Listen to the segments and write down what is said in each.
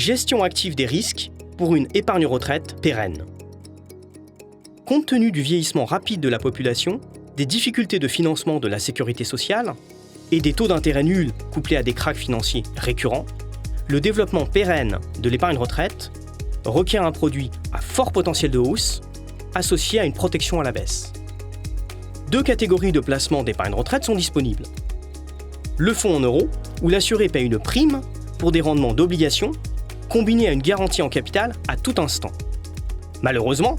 Gestion active des risques pour une épargne retraite pérenne. Compte tenu du vieillissement rapide de la population, des difficultés de financement de la sécurité sociale et des taux d'intérêt nuls couplés à des cracks financiers récurrents, le développement pérenne de l'épargne retraite requiert un produit à fort potentiel de hausse associé à une protection à la baisse. Deux catégories de placement d'épargne retraite sont disponibles. Le fonds en euros, où l'assuré paie une prime pour des rendements d'obligations combinés à une garantie en capital à tout instant. Malheureusement,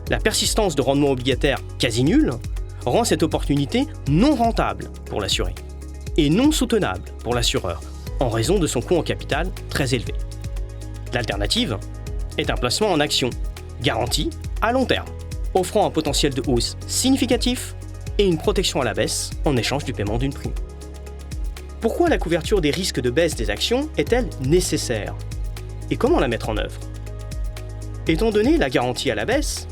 la persistance de rendements obligataires quasi nuls rend cette opportunité non rentable pour l'assuré et non soutenable pour l'assureur en raison de son coût en capital très élevé. L'alternative est un placement en actions, garanti à long terme, offrant un potentiel de hausse significatif et une protection à la baisse en échange du paiement d'une prime. Pourquoi la couverture des risques de baisse des actions est-elle nécessaire ? Et comment la mettre en œuvre ? Étant donné la garantie à la baisse,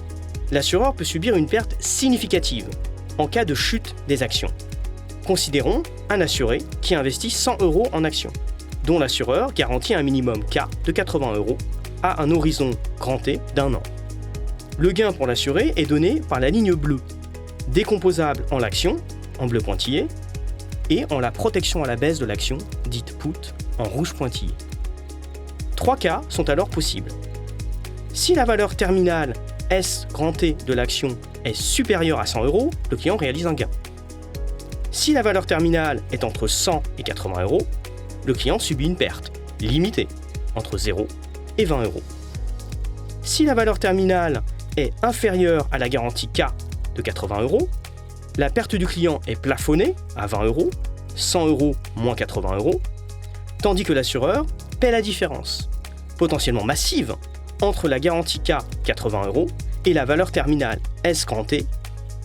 l'assureur peut subir une perte significative en cas de chute des actions. Considérons un assuré qui investit 100 € en actions, dont l'assureur garantit un minimum K de 80 € à un horizon grand T d'1 an. Le gain pour l'assuré est donné par la ligne bleue, décomposable en l'action, en bleu pointillé, et en la protection à la baisse de l'action, dite put, en rouge pointillé. 3 cas sont alors possibles. Si la valeur terminale S grand T de l'action est supérieure à 100 €, le client réalise un gain. Si la valeur terminale est entre 100 et 80 €, le client subit une perte, limitée, entre 0 et 20 €. Si la valeur terminale est inférieure à la garantie K de 80 €, la perte du client est plafonnée à 20 €, 100 € moins 80 €, tandis que l'assureur paie la différence, potentiellement massive, entre la garantie K 80 € et la valeur terminale S grand T,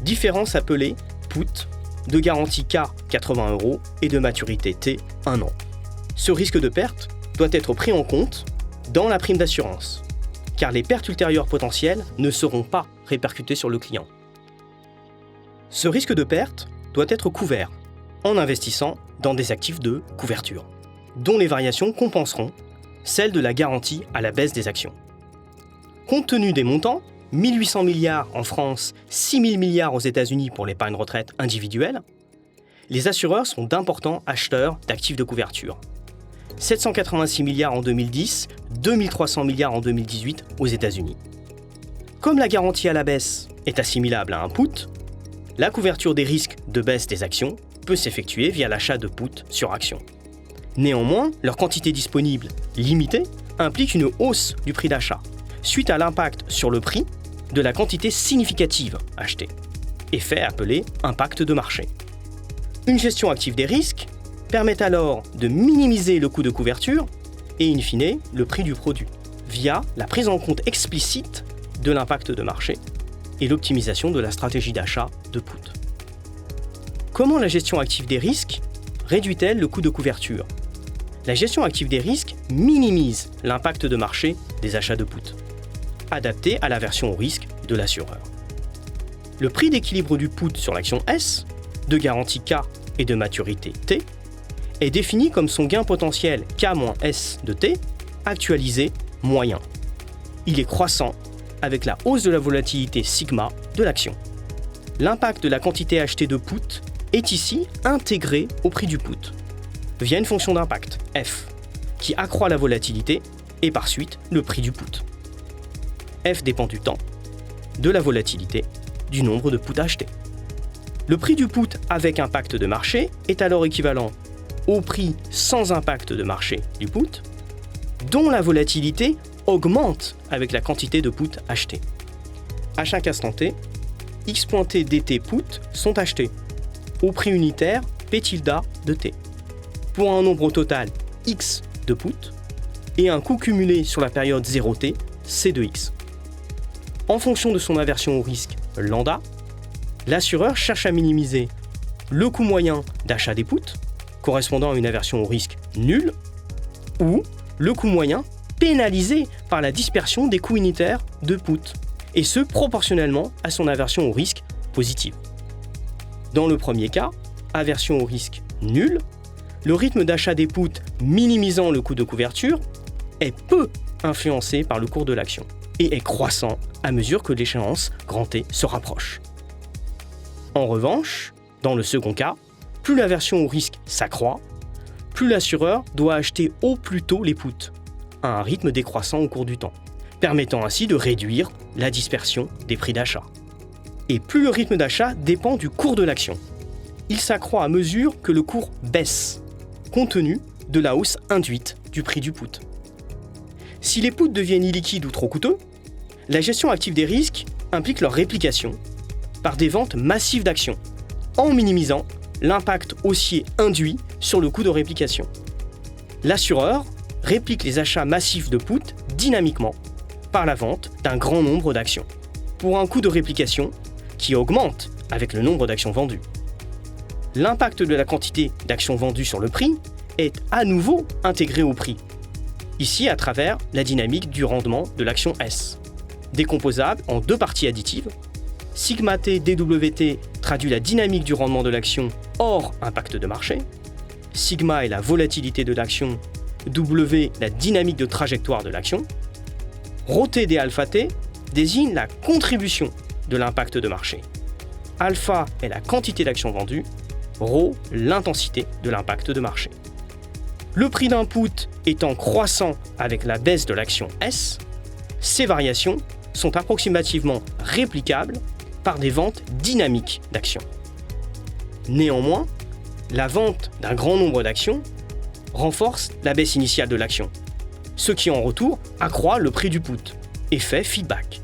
différence appelée put, de garantie K 80 € et de maturité T 1 an. Ce risque de perte doit être pris en compte dans la prime d'assurance, car les pertes ultérieures potentielles ne seront pas répercutées sur le client. Ce risque de perte doit être couvert en investissant dans des actifs de couverture, dont les variations compenseront celles de la garantie à la baisse des actions. Compte tenu des montants, 1 800 milliards en France, 6 000 milliards aux États-Unis pour l'épargne retraite individuelle, les assureurs sont d'importants acheteurs d'actifs de couverture. 786 milliards en 2010, 2 300 milliards en 2018 aux États-Unis. Comme la garantie à la baisse est assimilable à un put, la couverture des risques de baisse des actions peut s'effectuer via l'achat de put sur action. Néanmoins, leur quantité disponible, limitée, implique une hausse du prix d'achat, suite à l'impact sur le prix de la quantité significative achetée, effet appelé impact de marché. Une gestion active des risques permet alors de minimiser le coût de couverture et, in fine, le prix du produit, via la prise en compte explicite de l'impact de marché et l'optimisation de la stratégie d'achat de put. Comment la gestion active des risques réduit-elle le coût de couverture ? La gestion active des risques minimise l'impact de marché des achats de put, adapté à l'aversion au risque de l'assureur. Le prix d'équilibre du put sur l'action S, de garantie K et de maturité T, est défini comme son gain potentiel K-S de T, actualisé moyen. Il est croissant avec la hausse de la volatilité sigma de l'action. L'impact de la quantité achetée de put est ici intégré au prix du put, via une fonction d'impact, F, qui accroît la volatilité et par suite le prix du put. F dépend du temps, de la volatilité, du nombre de puts achetés. Le prix du put avec impact de marché est alors équivalent au prix sans impact de marché du put, dont la volatilité augmente avec la quantité de puts achetés. À chaque instant T, X pointé dt put sont achetés au prix unitaire P tilde de T, pour un nombre total X de put et un coût cumulé sur la période 0T, C de X. En fonction de son aversion au risque lambda, l'assureur cherche à minimiser le coût moyen d'achat des puts, correspondant à une aversion au risque nulle, ou le coût moyen pénalisé par la dispersion des coûts unitaires de put, et ce proportionnellement à son aversion au risque positive. Dans le premier cas, aversion au risque nulle, le rythme d'achat des puts minimisant le coût de couverture est peu influencé par le cours de l'action et est croissant à mesure que l'échéance grand T se rapproche. En revanche, dans le second cas, plus l'aversion au risque s'accroît, plus l'assureur doit acheter au plus tôt les puts, à un rythme décroissant au cours du temps, permettant ainsi de réduire la dispersion des prix d'achat. Et plus le rythme d'achat dépend du cours de l'action. Il s'accroît à mesure que le cours baisse, compte tenu de la hausse induite du prix du put. Si les puts deviennent illiquides ou trop coûteux, la gestion active des risques implique leur réplication par des ventes massives d'actions, en minimisant l'impact haussier induit sur le coût de réplication. L'assureur réplique les achats massifs de puts dynamiquement par la vente d'un grand nombre d'actions, pour un coût de réplication qui augmente avec le nombre d'actions vendues. L'impact de la quantité d'actions vendues sur le prix est à nouveau intégré au prix, ici à travers la dynamique du rendement de l'action S, décomposable en deux parties additives. Sigma T DWT traduit la dynamique du rendement de l'action hors impact de marché. Sigma est la volatilité de l'action, W la dynamique de trajectoire de l'action. Rho T D alpha T désigne la contribution de l'impact de marché. Alpha est la quantité d'actions vendues, Rho l'intensité de l'impact de marché. Le prix d'input étant croissant avec la baisse de l'action S, ces variations sont approximativement réplicables par des ventes dynamiques d'actions. Néanmoins, la vente d'un grand nombre d'actions renforce la baisse initiale de l'action, ce qui en retour accroît le prix du put, effet feedback.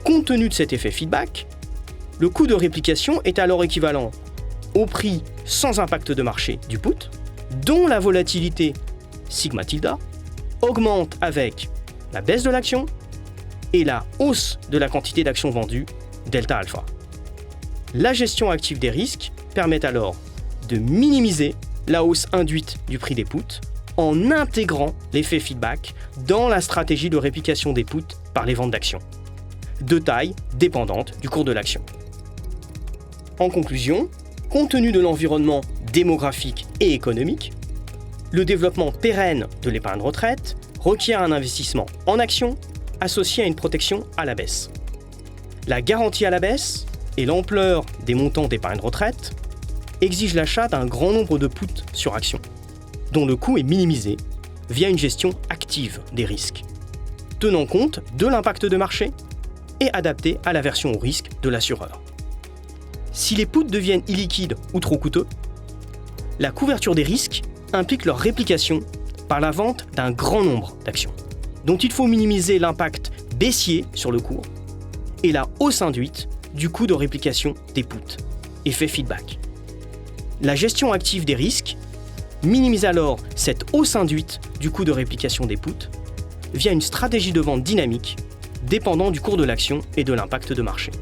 Compte tenu de cet effet feedback, le coût de réplication est alors équivalent au prix sans impact de marché du put, dont la volatilité sigma tilde augmente avec la baisse de l'action et la hausse de la quantité d'actions vendues, delta alpha. La gestion active des risques permet alors de minimiser la hausse induite du prix des puts en intégrant l'effet feedback dans la stratégie de réplication des puts par les ventes d'actions, de taille dépendante du cours de l'action. En conclusion, compte tenu de l'environnement démographique et économique, le développement pérenne de l'épargne retraite requiert un investissement en actions associé à une protection à la baisse. La garantie à la baisse et l'ampleur des montants d'épargne retraite exigent l'achat d'un grand nombre de puts sur actions, dont le coût est minimisé via une gestion active des risques, tenant compte de l'impact de marché et adapté à l'aversion au risque de l'assureur. Si les puts deviennent illiquides ou trop coûteux, la couverture des risques implique leur réplication par la vente d'un grand nombre d'actions, dont il faut minimiser l'impact baissier sur le cours et la hausse induite du coût de réplication des puts, effet feedback. La gestion active des risques minimise alors cette hausse induite du coût de réplication des puts via une stratégie de vente dynamique dépendant du cours de l'action et de l'impact de marché.